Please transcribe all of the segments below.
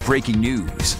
breaking news.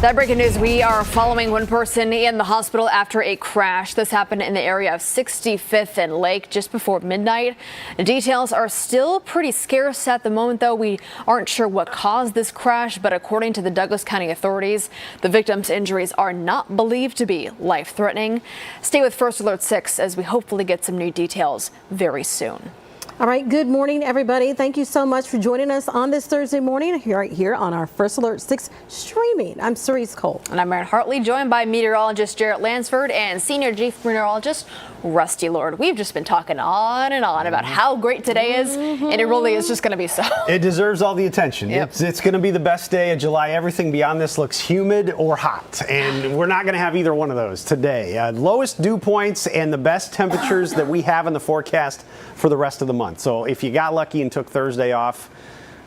That breaking news, we are following one person in the hospital after a crash. This happened in the area of 65th and Lake just before midnight. The details are still pretty scarce at the moment, though. We aren't sure what caused this crash, but according to the Douglas County authorities, the victim's injuries are not believed to be life-threatening. Stay with First Alert 6 as we hopefully get some new details very soon. All right, good morning, everybody. Thank you so much for joining us on this Thursday morning right here on our First Alert 6 streaming. I'm Cerise Cole. And I'm Erin Hartley, joined by meteorologist Jarrett Lansford and senior chief meteorologist Rusty Lord. We've just been talking on and on about how great today is, and it really is just going to be so. It deserves all the attention. Yep. It's going to be the best day of July. Everything beyond this looks humid or hot, and we're not going to have either one of those today. Lowest dew points and the best temperatures that we have in the forecast for the rest of the month. So if you got lucky and took Thursday off,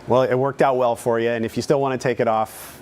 well, it worked out well for you. And if you still want to take it off,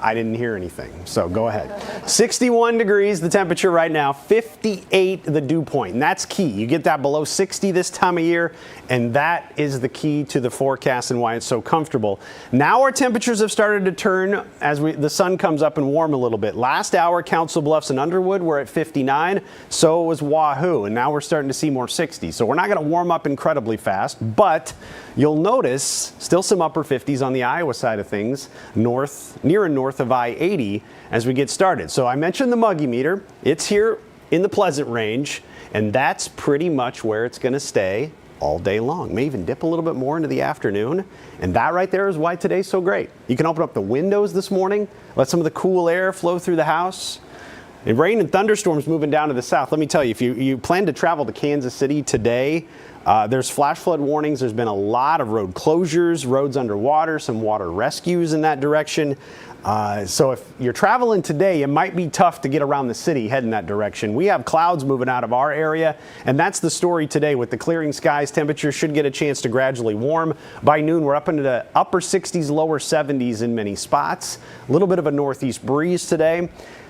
I didn't hear anything. So go ahead. 61 degrees the temperature right now, 58 the dew point. And that's key. You get that below 60 this time of year, and that is the key to the forecast and why it's so comfortable. Now our temperatures have started to turn as the sun comes up and warm a little bit. Last hour, Council Bluffs and Underwood were at 59. So was Wahoo. And now we're starting to see more 60. So we're not going to warm up incredibly fast, but you'll notice still some upper 50s on the Iowa side of things, near and north of I-80 as we get started. So I mentioned the muggy meter. It's here in the Pleasant range, and that's pretty much where it's going to stay all day long. May even dip a little bit more into the afternoon, and that right there is why today's so great. You can open up the windows this morning, let some of the cool air flow through the house. And rain and thunderstorms moving down to the south. Let me tell you, if you plan to travel to Kansas City today, there's flash flood warnings. There's been a lot of road closures, roads underwater, some water rescues in that direction. So if you're traveling today, it might be tough to get around the city heading that direction. We have clouds moving out of our area, and that's the story today. With the clearing skies, temperatures should get a chance to gradually warm. By noon, we're up into the upper 60s, lower 70s in many spots. A little bit of a northeast breeze today.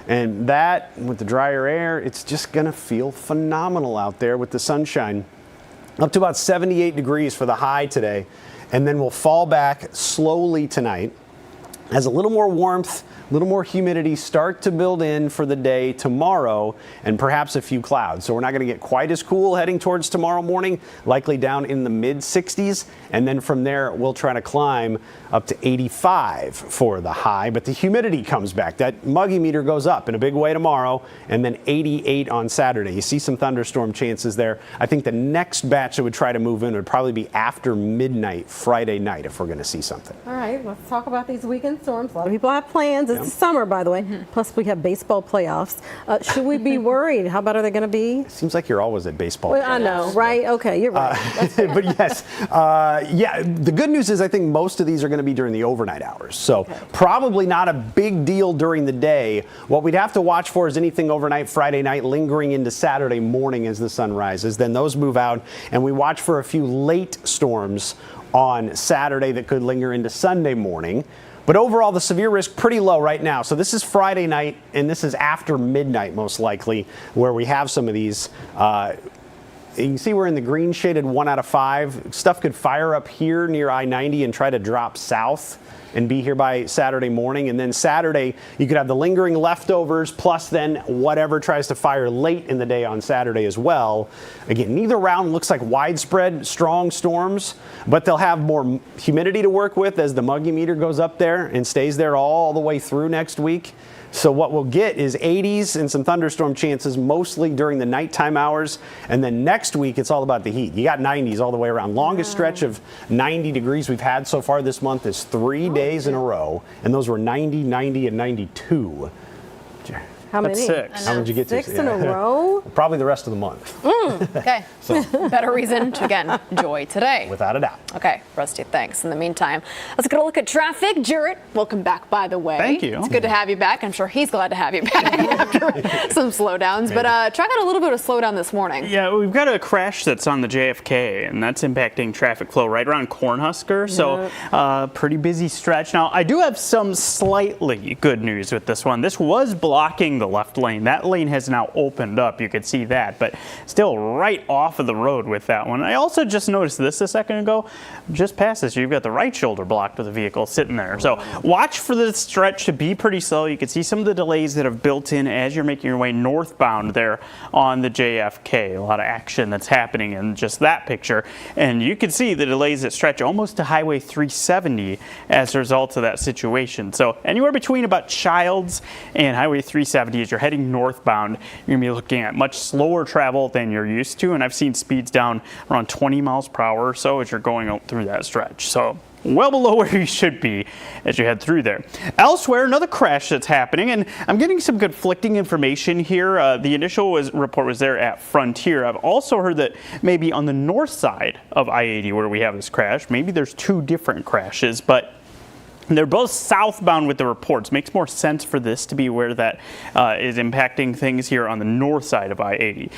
And that, with the drier air, it's just going to feel phenomenal out there with the sunshine. Up to about 78 degrees for the high today. And then we'll fall back slowly tonight as a little more warmth, a little more humidity start to build in for the day tomorrow, and perhaps a few clouds. So we're not going to get quite as cool heading towards tomorrow morning, likely down in the mid 60s. And then from there, we'll try to climb up to 85 for the high. But the humidity comes back. That muggy meter goes up in a big way tomorrow, and then 88 on Saturday. You see some thunderstorm chances there. I think the next batch that would try to move in would probably be after midnight Friday night if we're going to see something. All right, let's talk about these weekend storms. A lot of people have plans. It's the summer, by the way. Plus, we have baseball playoffs. Should we be worried? How bad are they going to be? It seems like you're always at baseball. Well, I know, right? Okay, you're right. But yes, yeah, the good news is I think most of these are going to be during the overnight hours. So probably not a big deal during the day. What we'd have to watch for is anything overnight, Friday night, lingering into Saturday morning as the sun rises. Then those move out, and we watch for a few late storms on Saturday that could linger into Sunday morning. But overall, the severe risk pretty low right now. So this is Friday night, and this is after midnight most likely, where we have some of these. You can see we're in the green shaded 1 out of 5. Stuff could fire up here near I-90 and try to drop south and be here by Saturday morning. And then Saturday, you could have the lingering leftovers plus then whatever tries to fire late in the day on Saturday as well. Again, neither round looks like widespread strong storms, but they'll have more humidity to work with as the muggy meter goes up there and stays there all the way through next week. So what we'll get is 80s and some thunderstorm chances mostly during the nighttime hours. And then next week, it's all about the heat. You got 90s all the way around. Longest stretch of 90 degrees we've had so far this month is 3 days in a row. And those were 90, 90, and 92. How many? That's 6. How many did you get to? 6 in a row? Probably the rest of the month. Okay. So better reason to, again, enjoy today. Without a doubt. Okay, Rusty, thanks. In the meantime, let's get a look at traffic. Jarrett, welcome back, by the way. Thank you. It's good to have you back. I'm sure he's glad to have you back after some slowdowns. But track out a little bit of slowdown this morning. Yeah, we've got a crash that's on the JFK, and that's impacting traffic flow right around Cornhusker. So pretty busy stretch. Now, I do have some slightly good news with this one. This was blocking blocking the left lane. That lane has now opened up. You could see that, but still right off of the road with that one. I also just noticed this a second ago. Just past this, you've got the right shoulder blocked with a vehicle sitting there. So watch for the stretch to be pretty slow. You can see some of the delays that have built in as you're making your way northbound there on the JFK. A lot of action that's happening in just that picture. And you can see the delays that stretch almost to Highway 370 as a result of that situation. So anywhere between about Childs and Highway 370 as you're heading northbound, you're going to be looking at much slower travel than you're used to. And I've seen speeds down around 20 miles per hour or so as you're going out through that stretch. So well below where you should be as you head through there. Elsewhere, another crash that's happening, and I'm getting some conflicting information here. The initial report was there at Frontier. I've also heard that maybe on the north side of I-80 where we have this crash, maybe there's two different crashes, but they're both southbound with the reports. Makes more sense for this to be where that is impacting things here on the north side of I-80.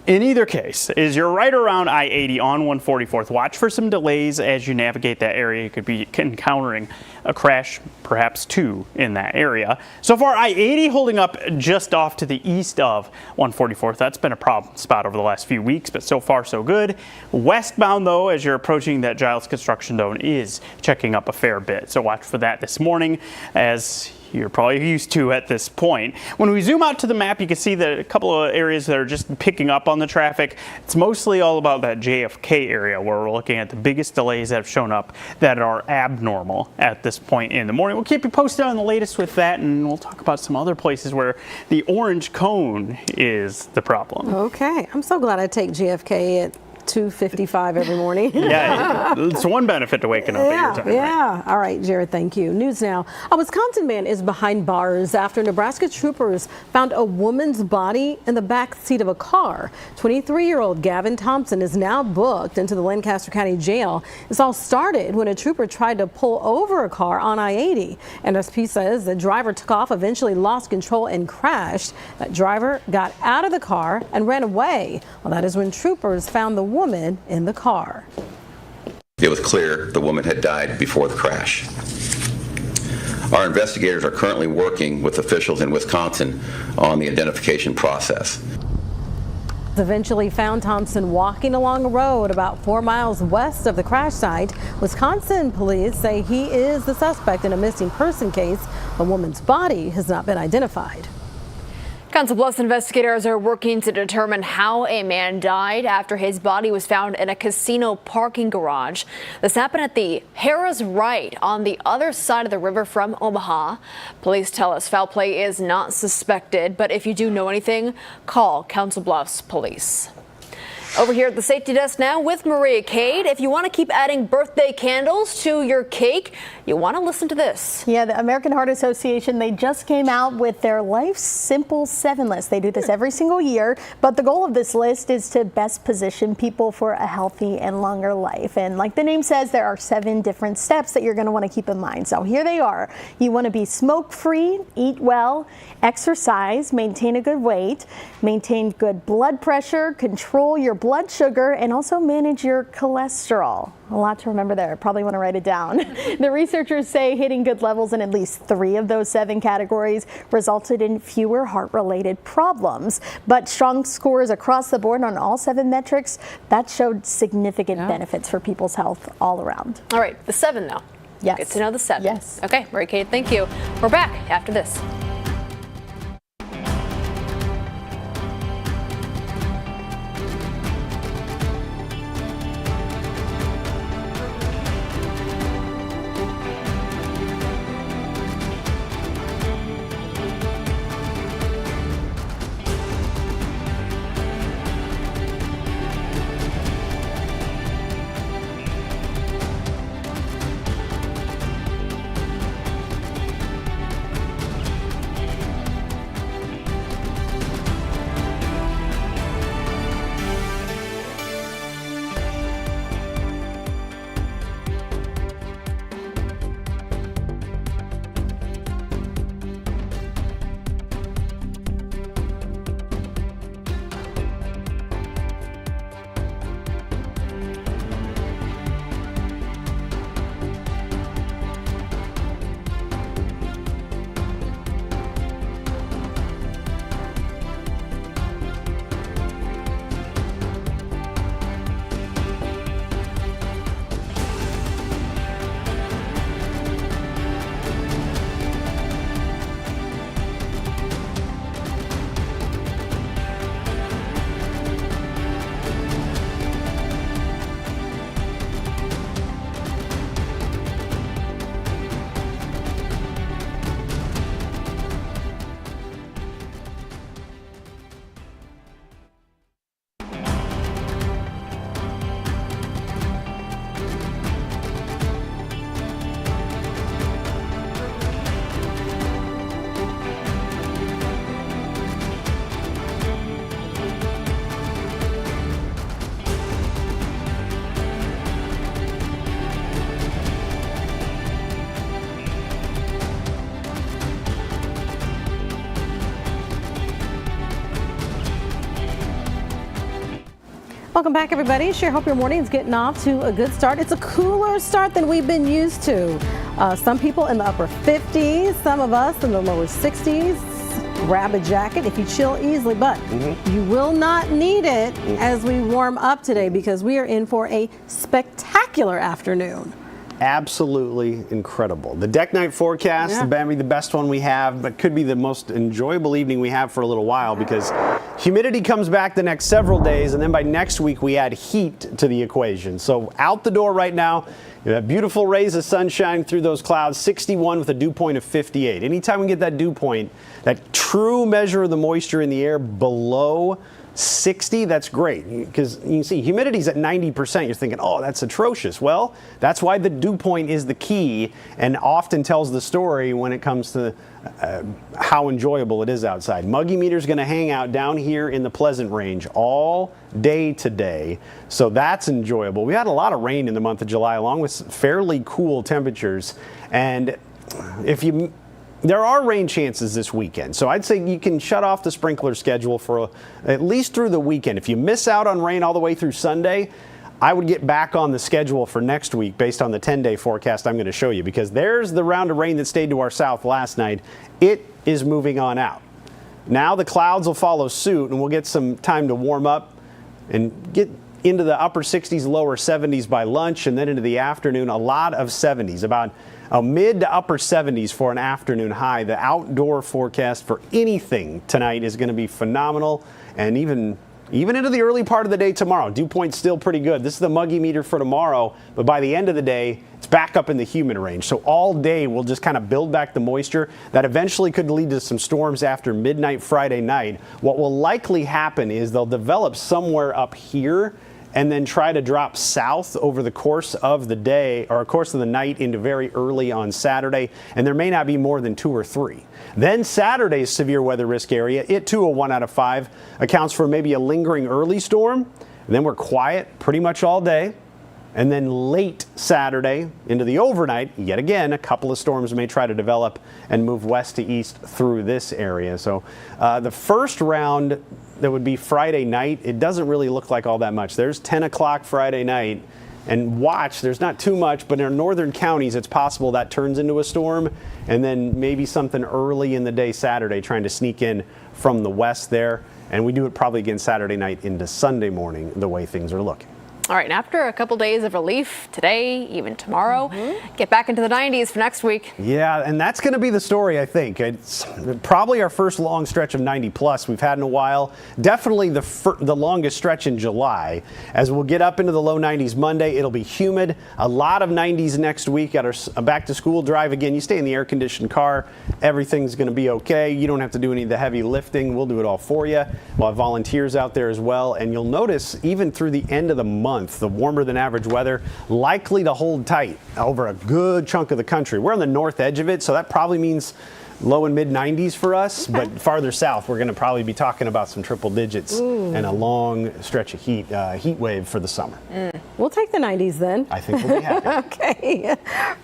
In either case, as you're right around I-80 on 144th, watch for some delays as you navigate that area. You could be encountering a crash, perhaps two, in that area. So far, I-80 holding up just off to the east of 144th. That's been a problem spot over the last few weeks, but so far so good. Westbound, though, as you're approaching that Giles construction zone, is checking up a fair bit. So watch for that this morning, as you're probably used to at this point. When we zoom out to the map, you can see that a couple of areas that are just picking up on the traffic. It's mostly all about that JFK area where we're looking at the biggest delays that have shown up that are abnormal at this point in the morning. We'll keep you posted on the latest with that, and we'll talk about some other places where the orange cone is the problem. Okay, I'm so glad I take JFK at 2:55 every morning. Yeah, it's one benefit to waking up at your time. Yeah. Right? All right, Jared, thank you. News now. A Wisconsin man is behind bars after Nebraska troopers found a woman's body in the back seat of a car. 23-year-old Gavin Thompson is now booked into the Lancaster County Jail. This all started when a trooper tried to pull over a car on I-80. NSP says the driver took off, eventually lost control and crashed. That driver got out of the car and ran away. Well, that is when troopers found the woman in the car. It was clear the woman had died before the crash. Our investigators are currently working with officials in Wisconsin on the identification process. Eventually found Thompson walking along a road about 4 miles west of the crash site. Wisconsin police say he is the suspect in a missing person case. A woman's body has not been identified. Council Bluffs investigators are working to determine how a man died after his body was found in a casino parking garage. This happened at the Harrah's Right on the other side of the river from Omaha. Police tell us foul play is not suspected, but if you do know anything, call Council Bluffs Police. Over here at the safety desk now with Maria Cade. If you want to keep adding birthday candles to your cake, you want to listen to this. Yeah, the American Heart Association, they just came out with their Life's Simple 7 list. They do this every single year, but the goal of this list is to best position people for a healthy and longer life. And like the name says, there are 7 different steps that you're going to want to keep in mind. So here they are. You want to be smoke-free, eat well, exercise, maintain a good weight, maintain good blood pressure, control your blood sugar, and also manage your cholesterol. A lot to remember there. Probably want to write it down. The researchers say hitting good levels in at least 3 of those 7 categories resulted in fewer heart-related problems. But strong scores across the board on all 7 metrics, that showed significant benefits for people's health all around. All right, the 7 now. Yes. Good to know the 7. Yes. Okay, Maria Cade, thank you. We're back after this. Welcome back, everybody. Sure hope your morning's getting off to a good start. It's a cooler start than we've been used to. Some people in the upper 50s, some of us in the lower 60s. Grab a jacket if you chill easily, but you will not need it as we warm up today because we are in for a spectacular afternoon. Absolutely incredible. The deck night forecast, maybe the best one we have, but could be the most enjoyable evening we have for a little while because humidity comes back the next several days, and then by next week we add heat to the equation. So out the door right now, you have beautiful rays of sunshine through those clouds, 61 with a dew point of 58. Anytime we get that dew point, that true measure of the moisture in the air below 60, that's great because you can see humidity's at 90%. You're thinking, oh, that's atrocious. Well, that's why the dew point is the key and often tells the story when it comes to how enjoyable it is outside. Muggy meter's going to hang out down here in the Pleasant Range all day today, so that's enjoyable. We had a lot of rain in the month of July along with fairly cool temperatures, and there are rain chances this weekend, so I'd say you can shut off the sprinkler schedule for at least through the weekend. If you miss out on rain all the way through Sunday, I would get back on the schedule for next week based on the 10-day forecast I'm going to show you because there's the round of rain that stayed to our south last night. It is moving on out. Now the clouds will follow suit and we'll get some time to warm up and get into the upper 60s, lower 70s by lunch, and then into the afternoon, a lot of 70s, about a mid to upper 70s for an afternoon high. The outdoor forecast for anything tonight is going to be phenomenal, and even into the early part of the day tomorrow. Dew point's still pretty good. This is the muggy meter for tomorrow, but by the end of the day, it's back up in the humid range. So all day we'll just kind of build back the moisture that eventually could lead to some storms after midnight Friday night. What will likely happen is they'll develop somewhere up here and then try to drop south over the course of the day or course of the night into very early on Saturday, and there may not be more than 2 or 3. Then Saturday's severe weather risk area, it too a 1 out of 5, accounts for maybe a lingering early storm, and then we're quiet pretty much all day. And then late Saturday into the overnight, yet again, a couple of storms may try to develop and move west to east through this area. So the first round that would be Friday night, it doesn't really look like all that much. There's 10 o'clock Friday night, and watch, there's not too much, but in our northern counties, it's possible that turns into a storm, and then maybe something early in the day Saturday trying to sneak in from the west there. And we do it probably again Saturday night into Sunday morning, the way things are looking. All right, and after a couple days of relief today, even tomorrow, get back into the 90s for next week. Yeah, and that's going to be the story, I think. It's probably our first long stretch of 90 plus we've had in a while. Definitely the longest stretch in July. As we'll get up into the low 90s Monday, it'll be humid. A lot of 90s next week at our back to school drive. Again, you stay in the air conditioned car. Everything's going to be okay. You don't have to do any of the heavy lifting. We'll do it all for you. We'll have volunteers out there as well. And you'll notice even through the end of the month, the warmer than average weather likely to hold tight over a good chunk of the country. We're on the north edge of it, so that probably means low and mid 90s for us, but farther south we're going to probably be talking about some triple digits and a long stretch of heat wave for the summer. We'll take the 90s then. I think we'll be happy. Okay,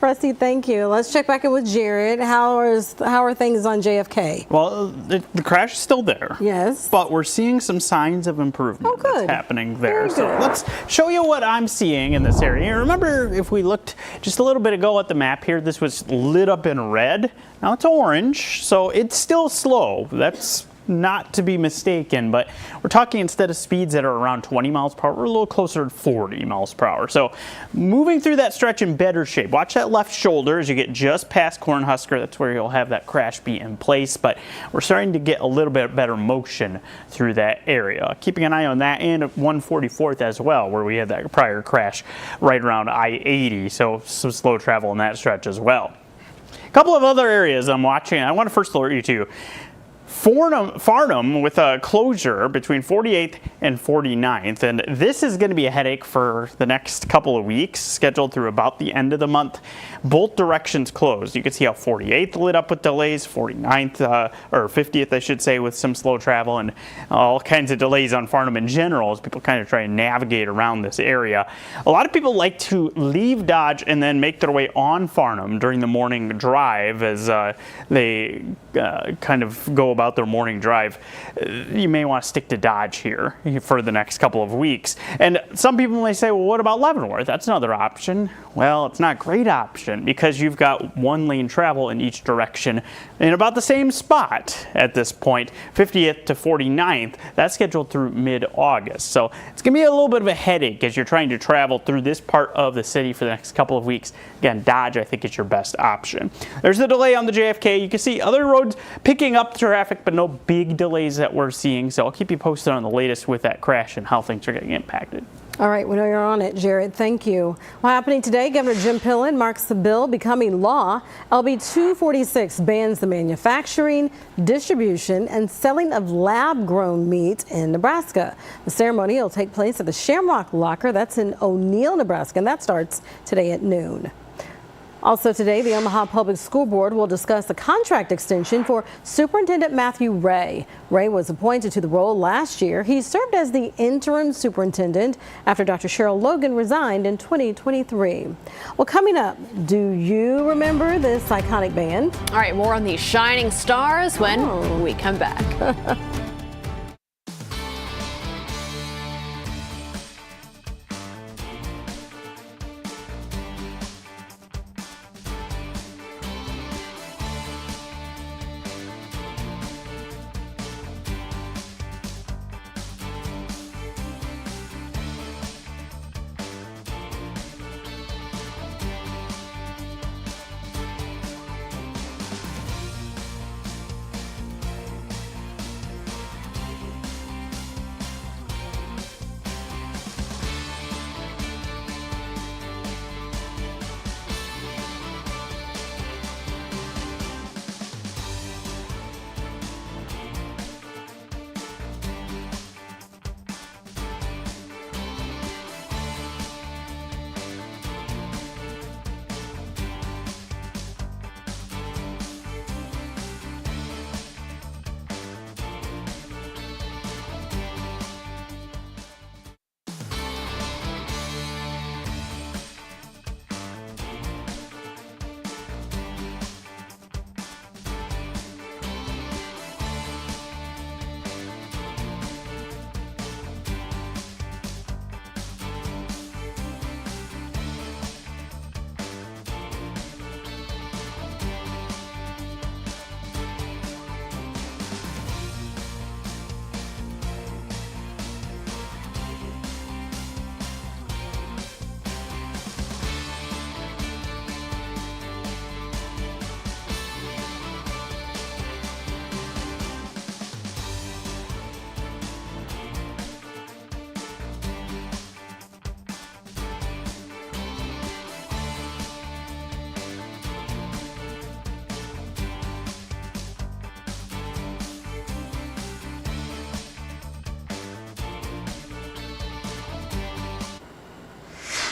Rusty, thank you. Let's check back in with Jared. How are things on JFK? Well, the crash is still there. Yes. But we're seeing some signs of improvement that's happening there. Very So good. let's show you what I'm seeing in this area. Remember, if we looked just a little bit ago at the map here, this was lit up in red. Now it's orange, so it's still slow. That's not to be mistaken, but we're talking instead of speeds that are around 20 miles per hour, we're a little closer to 40 miles per hour. So moving through that stretch in better shape. Watch that left shoulder as you get just past Cornhusker. That's where you'll have that crash be in place, but we're starting to get a little bit better motion through that area. Keeping an eye on that and 144th as well, where we had that prior crash right around I-80. So some slow travel in that stretch as well. A couple of other areas I'm watching. I want to first alert you to Farnham with a closure between 48th and 49th, and this is going to be a headache for the next couple of weeks, scheduled through about the end of the month. Both directions closed. You can see how 48th lit up with delays, 49th, or 50th I should say, with some slow travel and all kinds of delays on Farnham in general as people kind of try and navigate around this area. A lot of people like to leave Dodge and then make their way on Farnham during the morning drive as they kind of go about about their morning drive, you may want to stick to Dodge here for the next couple of weeks. And some people may say, well, what about Leavenworth? That's another option. Well, it's not a great option because you've got one lane travel in each direction in about the same spot at this point, 50th to 49th. That's scheduled through mid-August. So it's going to be a little bit of a headache as you're trying to travel through this part of the city for the next couple of weeks. Again, Dodge, I think, is your best option. There's the delay on the JFK. You can see other roads picking up traffic, but no big delays that we're seeing. So I'll keep you posted on the latest with that crash and how things are getting impacted. All right, we know you're on it, Jared. Thank you. Well, happening today, Governor Jim Pillen marks the bill becoming law. LB 246 bans the manufacturing, distribution, and selling of lab-grown meat in Nebraska. The ceremony will take place at the Shamrock Locker. That's in O'Neill, Nebraska, and that starts today at noon. Also today, the Omaha Public School Board will discuss the contract extension for Superintendent Matthew Ray. Ray was appointed to the role last year. He served as the interim superintendent after Dr. Cheryl Logan resigned in 2023. Well, coming up, do you remember this iconic band? All right, more on these shining stars when we come back.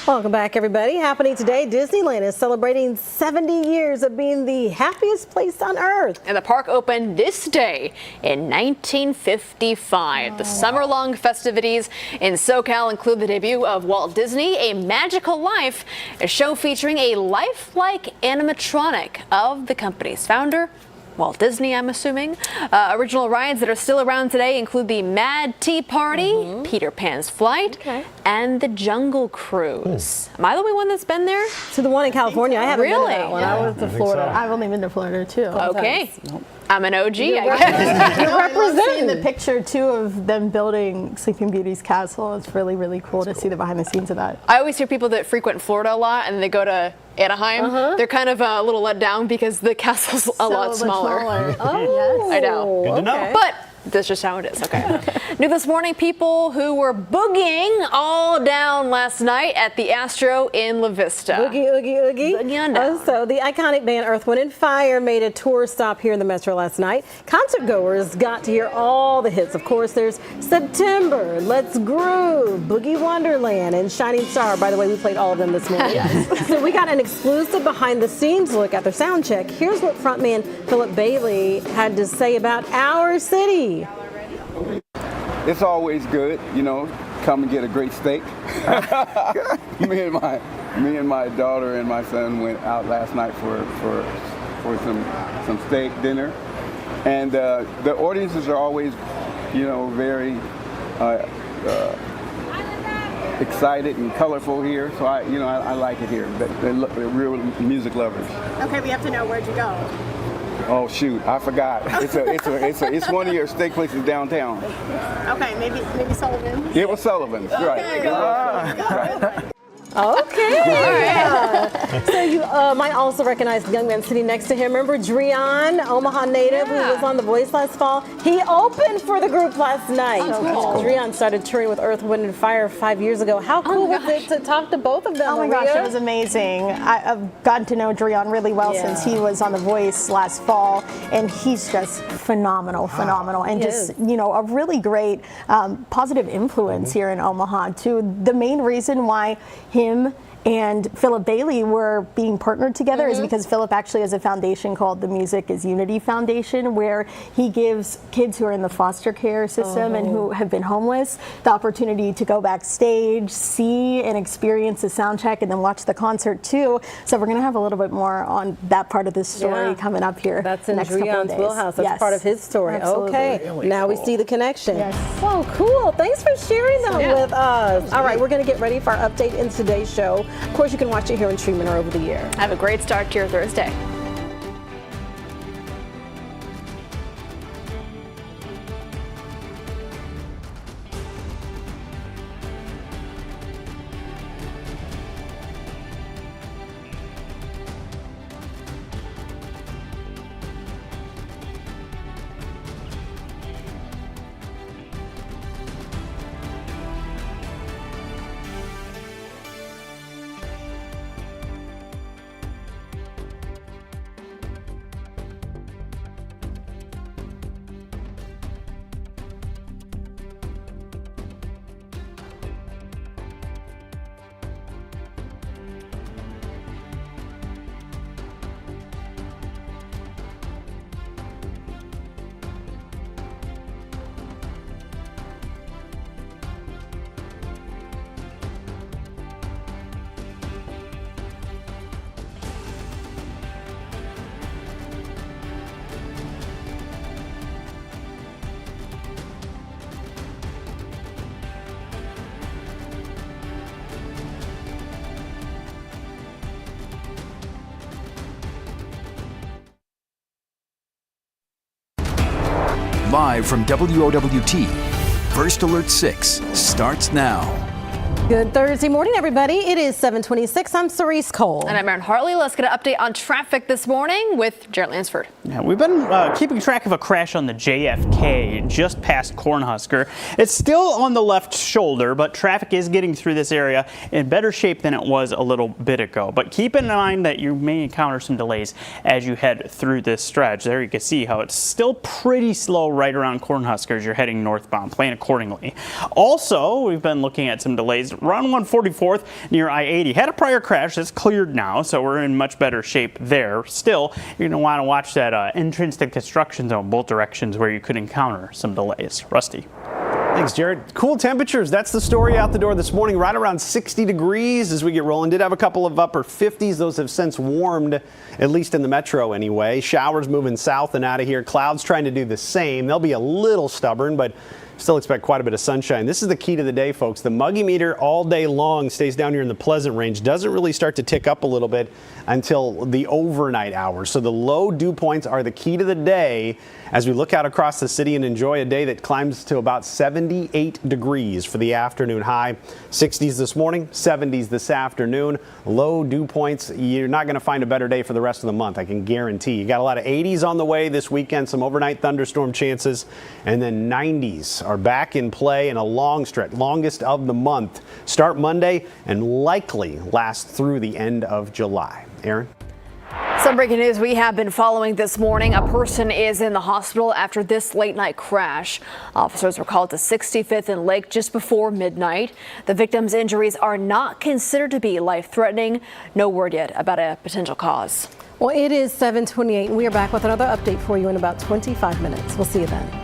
Welcome back, everybody. Happening today, Disneyland is celebrating 70 years of being the happiest place on earth. And the park opened this day in 1955. The summer-long festivities in SoCal include the debut of Walt Disney, A Magical Life, a show featuring a lifelike animatronic of the company's founder, Walt Disney, I'm assuming. Original rides that are still around today include the Mad Tea Party, Peter Pan's Flight, and the Jungle Cruise. Am I the only one that's been there? To the one in California, I haven't been to that one. I went to Florida. I've only been to Florida too. Okay. I'm an OG, I guess. You're representing. The picture too of them building Sleeping Beauty's castle. It's really, really cool to see the behind the scenes of that. I always hear people that frequent Florida a lot and they go to Anaheim. They're kind of a little let down because the castle's a lot smaller. Oh, I know. Good to know. But that's just how it is. Okay. New this morning, people who were boogieing all down last night at the Astro in La Vista. Oogie, oogie, oogie. Boogie on down. So the iconic band Earth, Wind and Fire made a tour stop here in the Metro last night. Concert goers got to hear all the hits. Of course, there's September, Let's Groove, Boogie Wonderland, and Shining Star. By the way, we played all of them this morning. So we got an exclusive behind-the-scenes look at their sound check. Here's what frontman Philip Bailey had to say about our city. It's always good, you know, come and get a great steak. me and my daughter and my son went out last night for some steak dinner, And the audiences are always, you know, very excited and colorful here. So I like it here. They're real music lovers. Okay, we have to know, where'd you go? Oh shoot, I forgot. It's one of your steak places downtown. Okay, maybe Sullivan's. It was Sullivan's, right? Right. Okay. Yeah. So you might also recognize the young man sitting next to him. Remember Dreon, Omaha native, who was on The Voice last fall? He opened for the group last night. Oh, cool. Dreon started touring with Earth, Wind & Fire 5 years ago. How cool was it to talk to both of them? Oh my Maria? gosh, it was amazing. I've gotten to know Dreon really well since he was on The Voice last fall, and he's just phenomenal, and just, you know, a really great positive influence here in Omaha too. The main reason why him and Philip Bailey were being partnered together is because Philip actually has a foundation called the Music is Unity Foundation, where he gives kids who are in the foster care system and who have been homeless the opportunity to go backstage, see and experience the sound check, and then watch the concert too. So we're going to have a little bit more on that part of this story coming up here. That's in next couple of Dreon's days. wheelhouse. That's part of his story. Absolutely. Okay, Really now we cool. see the connection. Yes. Oh, cool. Thanks for sharing them with us. All right, we're going to get ready for our update in today's show. Of course, you can watch it here in streaming or over the air. Have a great start to your Thursday. Live from WOWT, First Alert 6 starts now. Good Thursday morning, everybody. It is 7:26. I'm Cerise Cole. And I'm Erin Hartley. Let's get an update on traffic this morning with Jared Lansford. Yeah, we've been keeping track of a crash on the JFK just past Cornhusker. It's still on the left shoulder, but traffic is getting through this area in better shape than it was a little bit ago. But keep in mind that you may encounter some delays as you head through this stretch. There you can see how it's still pretty slow right around Cornhusker as you're heading northbound. Plan accordingly. Also, we've been looking at some delays around 144th near I-80. Had a prior crash that's cleared now, so we're in much better shape there. Still, you're going to want to watch that entrance to construction zone, both directions, where you could encounter some delays. Rusty. Thanks, Jared. Cool temperatures. That's the story out the door this morning. Right around 60 degrees as we get rolling. Did have a couple of upper 50s. Those have since warmed, at least in the metro anyway. Showers moving south and out of here. Clouds trying to do the same. They'll be a little stubborn, but still expect quite a bit of sunshine. This is the key to the day, folks. The muggy meter all day long stays down here in the pleasant range. Doesn't really start to tick up a little bit until the overnight hours. So the low dew points are the key to the day as we look out across the city and enjoy a day that climbs to about 78 degrees for the afternoon high. 60s this morning, 70s this afternoon. Low dew points. You're not going to find a better day for the rest of the month, I can guarantee. You got a lot of 80s on the way this weekend, some overnight thunderstorm chances, and then 90s are back in play in a long stretch, longest of the month. Start Monday and likely last through the end of July. Aaron? Some breaking news we have been following this morning. A person is in the hospital after this late night crash. Officers were called to 65th and Lake just before midnight. The victim's injuries are not considered to be life-threatening. No word yet about a potential cause. Well, it is 7:28, and we are back with another update for you in about 25 minutes. We'll see you then.